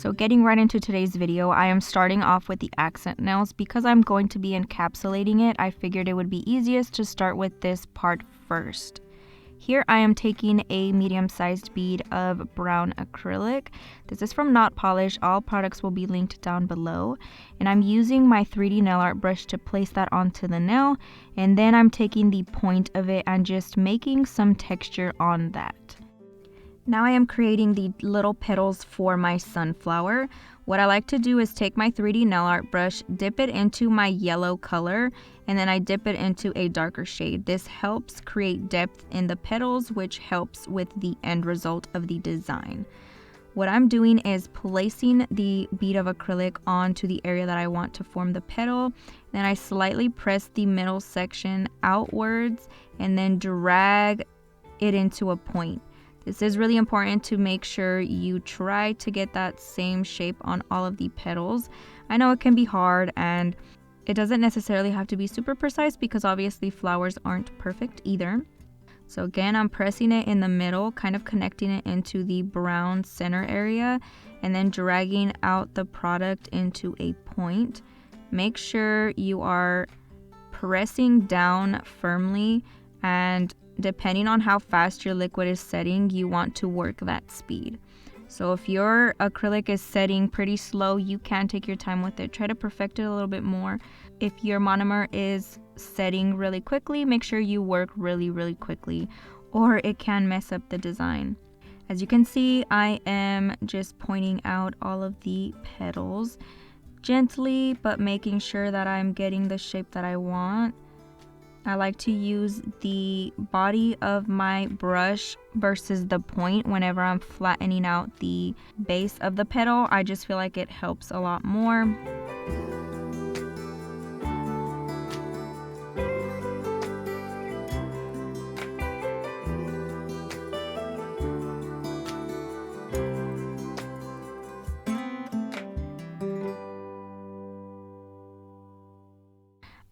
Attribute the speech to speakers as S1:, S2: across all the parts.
S1: So getting right into today's video, I am starting off with the accent nails. Because I'm going to be encapsulating it, I figured it would be easiest to start with this part first. Here I am taking a medium-sized bead of brown acrylic. This is from Not Polish. All products will be linked down below. And I'm using my 3D nail art brush to place that onto the nail. And then I'm taking the point of it and just making some texture on that. Now I am creating the little petals for my sunflower. What I like to do is take my 3D nail art brush, dip it into my yellow color, and then I dip it into a darker shade. This helps create depth in the petals, which helps with the end result of the design. What I'm doing is placing the bead of acrylic onto the area that I want to form the petal. Then I slightly press the middle section outwards and then drag it into a point. This is really important to make sure you try to get that same shape on all of the petals. I know it can be hard and it doesn't necessarily have to be super precise because obviously flowers aren't perfect either. So again, I'm pressing it in the middle, kind of connecting it into the brown center area and then dragging out the product into a point. Make sure you are pressing down firmly, and depending on how fast your liquid is setting, you want to work that speed. So if your acrylic is setting pretty slow, you can take your time with it. Try to perfect it a little bit more. If your monomer is setting really quickly, make sure you work really quickly, or it can mess up the design. As you can see, I am just pointing out all of the petals gently, but making sure that I'm getting the shape that I want. I like to use the body of my brush versus the point whenever I'm flattening out the base of the petal. I just feel like it helps a lot more.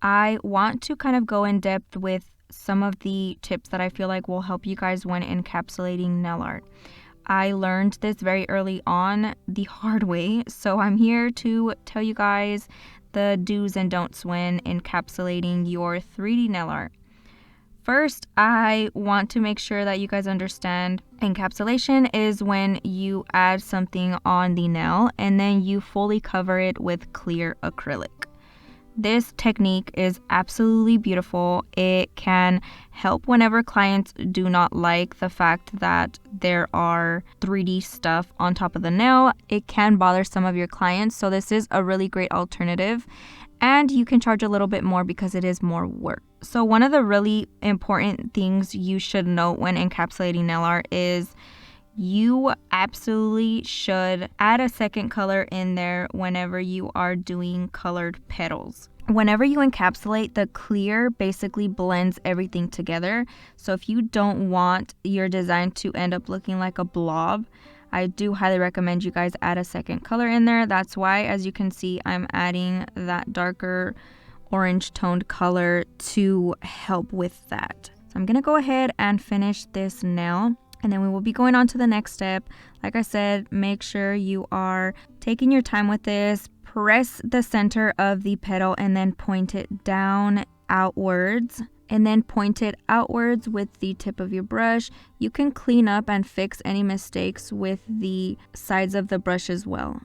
S1: I want to kind of go in depth with some of the tips that I feel like will help you guys when encapsulating nail art. I learned this very early on the hard way, so I'm here to tell you guys the do's and don'ts when encapsulating your 3D nail art. First, I want to make sure that you guys understand encapsulation is when you add something on the nail and then you fully cover it with clear acrylic. This technique is absolutely beautiful. It can help whenever clients do not like the fact that there are 3D stuff on top of the nail. It can bother some of your clients, so this is a really great alternative. And you can charge a little bit more because it is more work. So one of the really important things you should note when encapsulating nail art is you absolutely should add a second color in there whenever you are doing colored petals. Whenever you encapsulate, the clear basically blends everything together. So if you don't want your design to end up looking like a blob, I do highly recommend you guys add a second color in there. That's why, as you can see, I'm adding that darker orange toned color to help with that. So I'm gonna go ahead and finish this nail, and then we will be going on to the next step. Like I said, make sure you are taking your time with this. Press the center of the petal and then point it down outwards, and then point it outwards with the tip of your brush. You can clean up and fix any mistakes with the sides of the brush as well.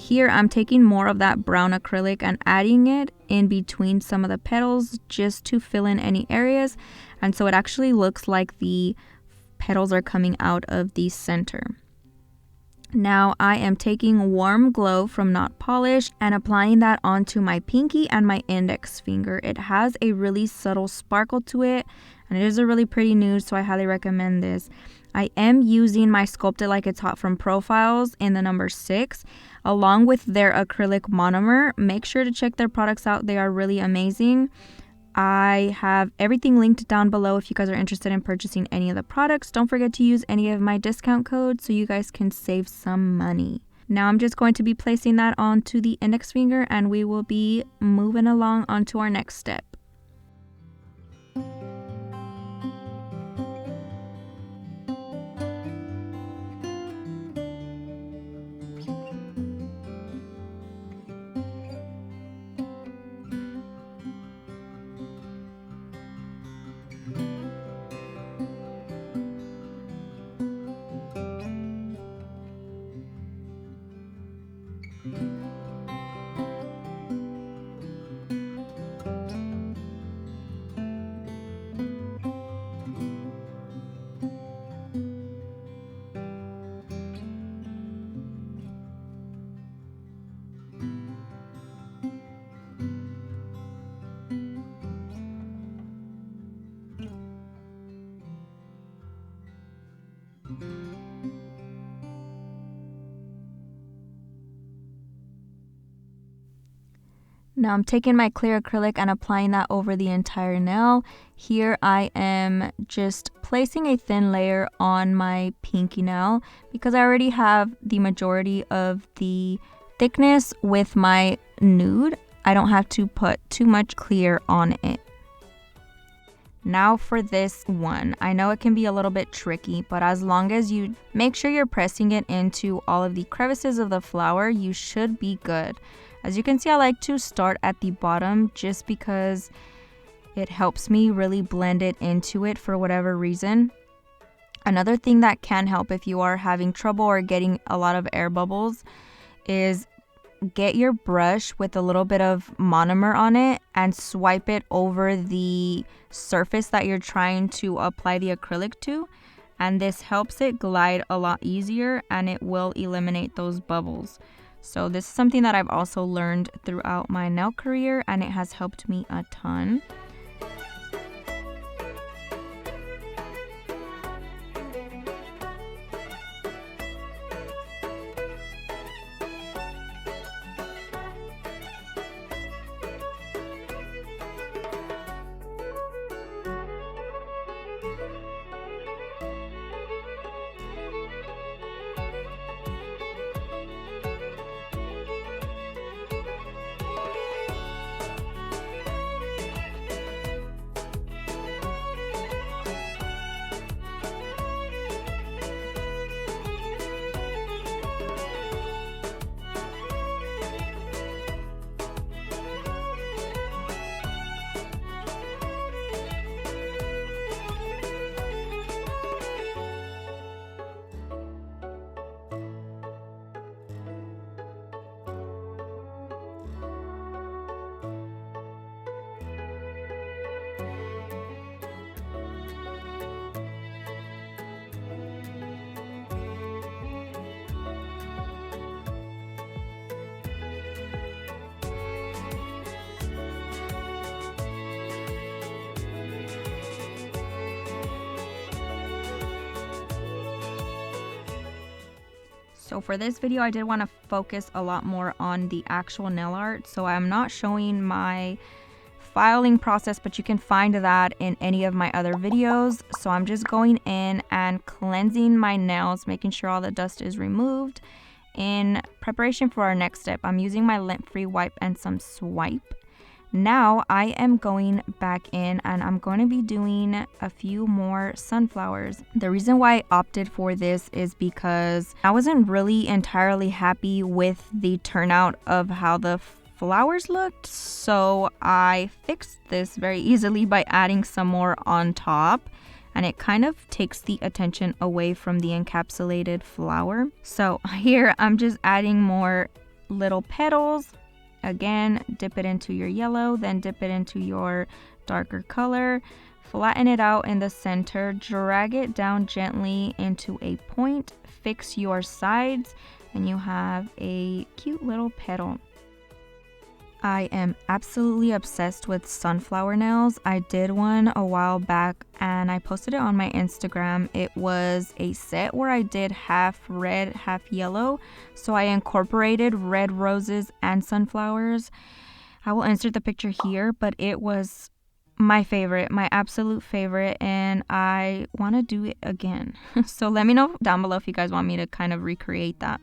S1: Here I'm taking more of that brown acrylic and adding it in between some of the petals just to fill in any areas, and so it actually looks like the petals are coming out of the center. Now I am taking Warm Glow from Not Polished and applying that onto my pinky and my index finger. It has a really subtle sparkle to it, and it is a really pretty nude, so I highly recommend this. I am using my Sculpt It Like It's Hot from Profiles in the number 6, along with their acrylic monomer. Make sure to check their products out. They are really amazing. I have everything linked down below if you guys are interested in purchasing any of the products. Don't forget to use any of my discount codes so you guys can save some money. Now I'm just going to be placing that onto the index finger, and we will be moving along onto our next step. Now I'm taking my clear acrylic and applying that over the entire nail. Here I am just placing a thin layer on my pinky nail because I already have the majority of the thickness with my nude. I don't have to put too much clear on it. Now for this one, I know it can be a little bit tricky, but as long as you make sure you're pressing it into all of the crevices of the flower, you should be good. As you can see, I like to start at the bottom just because it helps me really blend it into it for whatever reason. Another thing that can help if you are having trouble or getting a lot of air bubbles is get your brush with a little bit of monomer on it and swipe it over the surface that you're trying to apply the acrylic to, and this helps it glide a lot easier and it will eliminate those bubbles. So this is something that I've also learned throughout my nail career, and it has helped me a ton. So for this video, I did want to focus a lot more on the actual nail art. So I'm not showing my filing process, but you can find that in any of my other videos. So I'm just going in and cleansing my nails, making sure all the dust is removed in preparation for our next step. I'm using my lint-free wipe and some swipe. Now I am going back in and I'm going to be doing a few more sunflowers. The reason why I opted for this is because I wasn't really entirely happy with the turnout of how the flowers looked, so I fixed this very easily by adding some more on top, and it kind of takes the attention away from the encapsulated flower. So here I'm just adding more little petals. Again, dip it into your yellow, then dip it into your darker color. Flatten it out in the center, drag it down gently into a point, fix your sides, and you have a cute little petal. I am absolutely obsessed with sunflower nails. I did one a while back and I posted it on my Instagram. It was a set where I did half red, half yellow. So I incorporated red roses and sunflowers. I will insert the picture here, but it was my favorite, my absolute favorite, and I want to do it again. So let me know down below if you guys want me to kind of recreate that.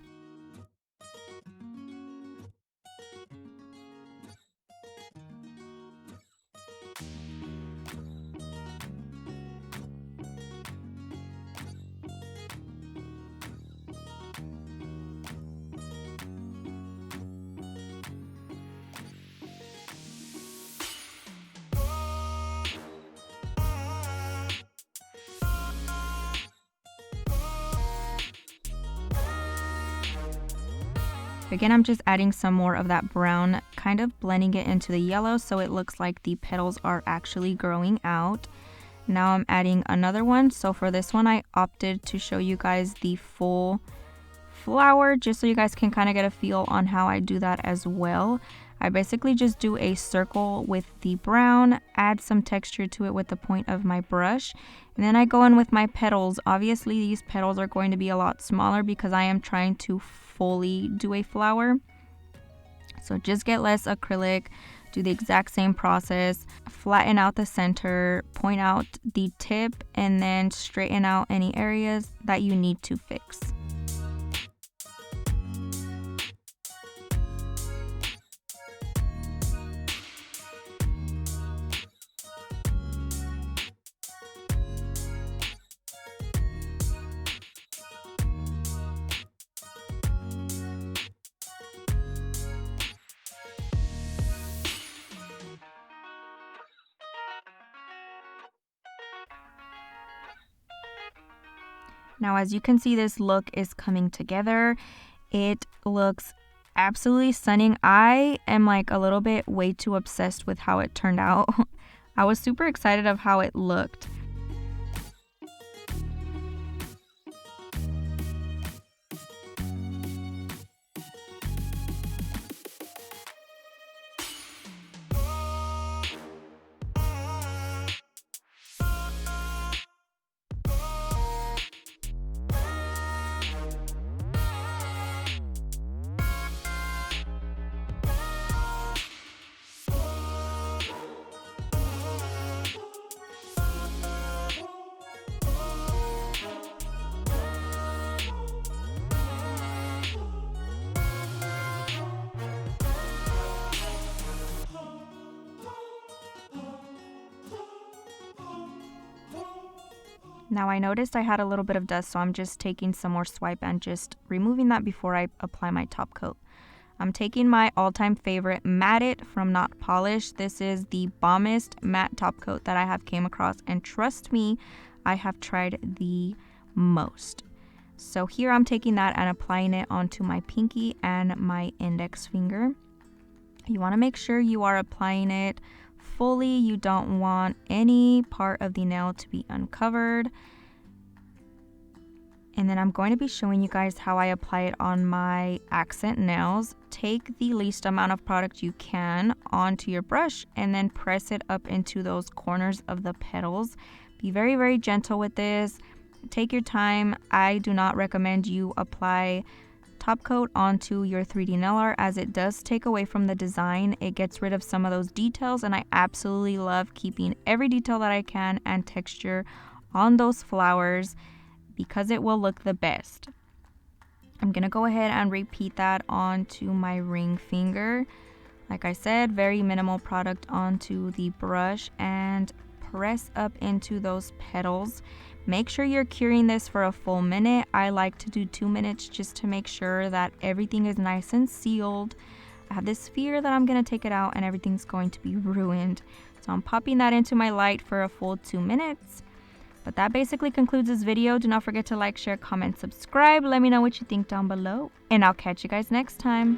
S1: Again, I'm just adding some more of that brown, kind of blending it into the yellow so it looks like the petals are actually growing out. Now I'm adding another one. So for this one, I opted to show you guys the full flower just so you guys can kind of get a feel on how I do that as well. I basically just do a circle with the brown, add some texture to it with the point of my brush, and then I go in with my petals. Obviously, these petals are going to be a lot smaller because I am trying to fully do a flower. So just get less acrylic, do the exact same process, flatten out the center, point out the tip, and then straighten out any areas that you need to fix. Now, as you can see, this look is coming together. It looks absolutely stunning. I am like a little bit way too obsessed with how it turned out. I was super excited of how it looked. Now I noticed I had a little bit of dust, so I'm just taking some more swipe and just removing that before I apply my top coat. I'm taking my all-time favorite Matte It from Not Polished. This is the bombest matte top coat that I have came across, and trust me, I have tried the most. So here I'm taking that and applying it onto my pinky and my index finger. You want to make sure you are applying it fully. You don't want any part of the nail to be uncovered. And then I'm going to be showing you guys how I apply it on my accent nails. Take the least amount of product you can onto your brush and then press it up into those corners of the petals. Be very, very gentle with this. Take your time. I do not recommend you apply top coat onto your 3D nail art, as it does take away from the design. It gets rid of some of those details, and I absolutely love keeping every detail that I can and texture on those flowers because it will look the best. I'm gonna go ahead and repeat that onto my ring finger. Like I said, very minimal product onto the brush and press up into those petals. Make sure you're curing this for a full minute. I like to do 2 minutes just to make sure that everything is nice and sealed. I have this fear that I'm going to take it out and everything's going to be ruined. So I'm popping that into my light for a full 2 minutes. But that basically concludes this video. Do not forget to like, share, comment, subscribe. Let me know what you think down below. And I'll catch you guys next time.